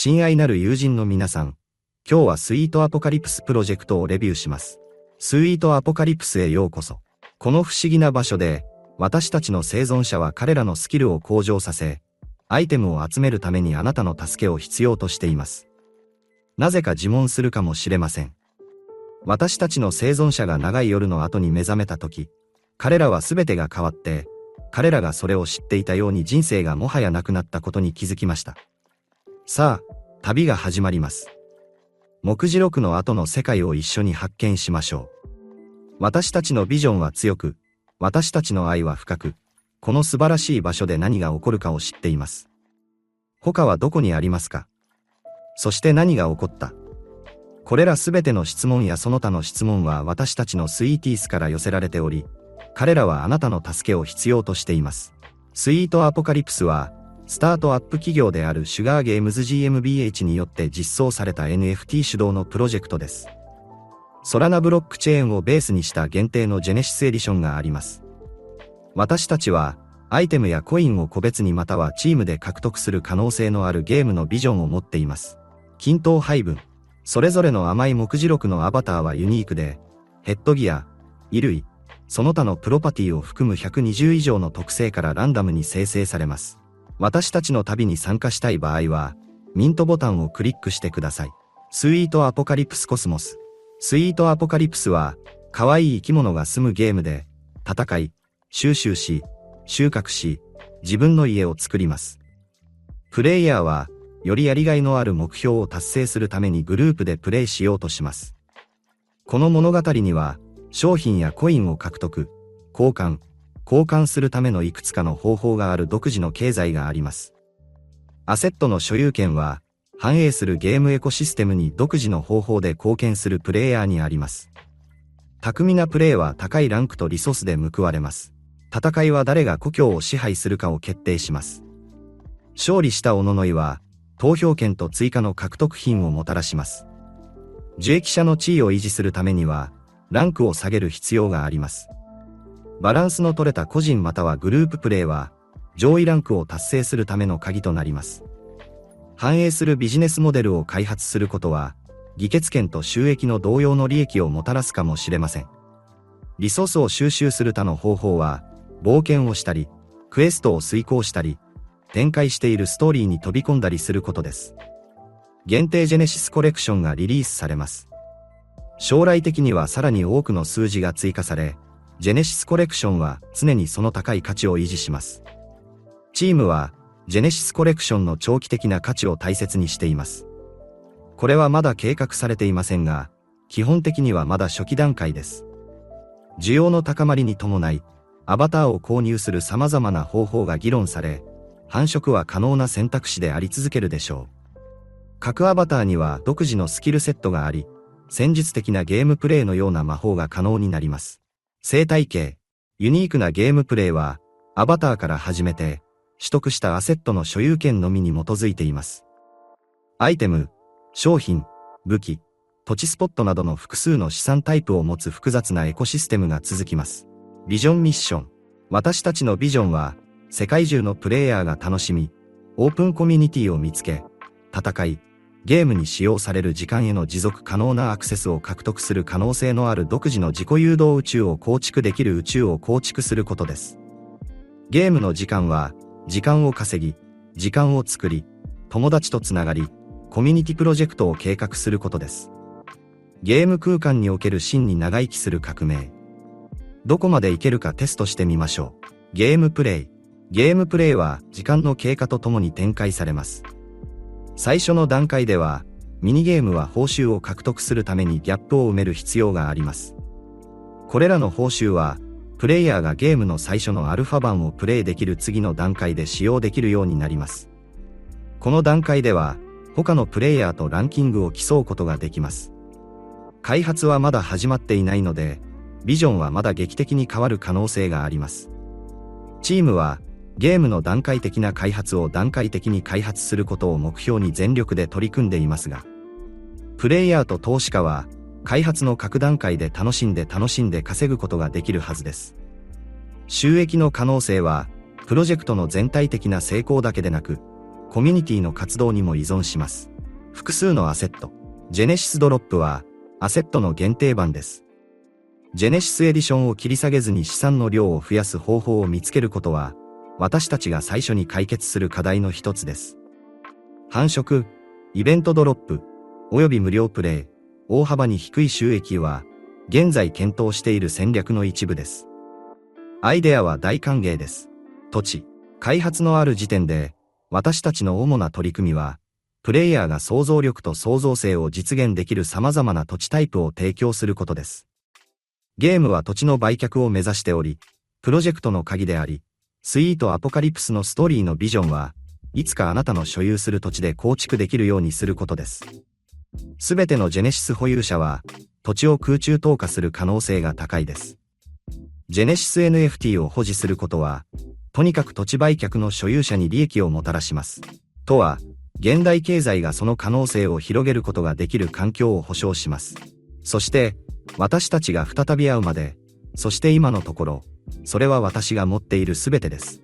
親愛なる友人の皆さん、今日はスイートアポカリプスプロジェクトをレビューします。スイートアポカリプスへようこそ。この不思議な場所で、私たちの生存者は彼らのスキルを向上させ、アイテムを集めるためにあなたの助けを必要としています。なぜか自問するかもしれません。私たちの生存者が長い夜の後に目覚めたとき、彼らは全てが変わって、彼らがそれを知っていたように人生がもはやなくなったことに気づきました。さあ、旅が始まります。目次録の後の世界を一緒に発見しましょう。私たちのビジョンは強く、私たちの愛は深く、この素晴らしい場所で何が起こるかを知っています。他はどこにありますか？そして何が起こった？これらすべての質問やその他の質問は私たちのスイーティースから寄せられており、彼らはあなたの助けを必要としています。スイートアポカリプスは、スタートアップ企業であるシュガーゲームズ GmbH によって実装された NFT 主導のプロジェクトです。ソラナブロックチェーンをベースにした限定のジェネシスエディションがあります。私たちは、アイテムやコインを個別にまたはチームで獲得する可能性のあるゲームのビジョンを持っています。均等配分。それぞれの甘い目次録のアバターはユニークで、ヘッドギア、衣類、その他のプロパティを含む120以上の特性からランダムに生成されます。私たちの旅に参加したい場合は、ミントボタンをクリックしてください。スイートアポカリプスコスモス。スイートアポカリプスは、可愛い生き物が住むゲームで、戦い、収集し、収穫し、自分の家を作ります。プレイヤーは、よりやりがいのある目標を達成するためにグループでプレイしようとします。この物語には、商品やコインを獲得、交換するためのいくつかの方法がある独自の経済があります。アセットの所有権は、反映するゲームエコシステムに独自の方法で貢献するプレイヤーにあります。巧みなプレイは高いランクとリソースで報われます。戦いは誰が故郷を支配するかを決定します。勝利したオノノイは、投票権と追加の獲得品をもたらします。受益者の地位を維持するためには、ランクを下げる必要があります。バランスの取れた個人またはグループプレイは、上位ランクを達成するための鍵となります。反映するビジネスモデルを開発することは、議決権と収益の同様の利益をもたらすかもしれません。リソースを収集する他の方法は、冒険をしたり、クエストを遂行したり、展開しているストーリーに飛び込んだりすることです。限定ジェネシスコレクションがリリースされます。将来的にはさらに多くの数字が追加され、ジェネシスコレクションは常にその高い価値を維持します。チームは、ジェネシスコレクションの長期的な価値を大切にしています。これはまだ計画されていませんが、基本的にはまだ初期段階です。需要の高まりに伴い、アバターを購入する様々な方法が議論され、繁殖は可能な選択肢であり続けるでしょう。各アバターには独自のスキルセットがあり、戦術的なゲームプレイのような魔法が可能になります。生態系、ユニークなゲームプレイは、アバターから始めて、取得したアセットの所有権のみに基づいています。アイテム、商品、武器、土地スポットなどの複数の資産タイプを持つ複雑なエコシステムが続きます。ビジョンミッション。私たちのビジョンは、世界中のプレイヤーが楽しみ、オープンコミュニティを見つけ、戦い、ゲームに使用される時間への持続可能なアクセスを獲得する可能性のある独自の自己誘導宇宙を構築できる宇宙を構築することです。ゲームの時間は、時間を稼ぎ、時間を作り、友達とつながり、コミュニティプロジェクトを計画することです。ゲーム空間における真に長生きする革命。どこまでいけるかテストしてみましょう。ゲームプレイ。ゲームプレイは時間の経過とともに展開されます。最初の段階では、ミニゲームは報酬を獲得するためにギャップを埋める必要があります。これらの報酬は、プレイヤーがゲームの最初のアルファ版をプレイできる次の段階で使用できるようになります。この段階では、他のプレイヤーとランキングを競うことができます。開発はまだ始まっていないので、ビジョンはまだ劇的に変わる可能性があります。チームは、ゲームの段階的な開発を段階的に開発することを目標に全力で取り組んでいますが、プレイヤーと投資家は、開発の各段階で楽しんで稼ぐことができるはずです。収益の可能性は、プロジェクトの全体的な成功だけでなく、コミュニティの活動にも依存します。複数のアセット。ジェネシスドロップは、アセットの限定版です。ジェネシスエディションを切り下げずに資産の量を増やす方法を見つけることは、私たちが最初に解決する課題の一つです。繁殖、イベントドロップ、および無料プレイ、大幅に低い収益は、現在検討している戦略の一部です。アイデアは大歓迎です。土地、開発のある時点で、私たちの主な取り組みは、プレイヤーが想像力と創造性を実現できる様々な土地タイプを提供することです。ゲームは土地の売却を目指しており、プロジェクトの鍵であり、スイートアポカリプスのストーリーのビジョンは、いつかあなたの所有する土地で構築できるようにすることです。すべてのジェネシス保有者は、土地を空中投下する可能性が高いです。ジェネシス NFT を保持することは、とにかく土地売却の所有者に利益をもたらします。とは、現代経済がその可能性を広げることができる環境を保障します。そして、私たちが再び会うまで、そして今のところ、それは私が持っているすべてです。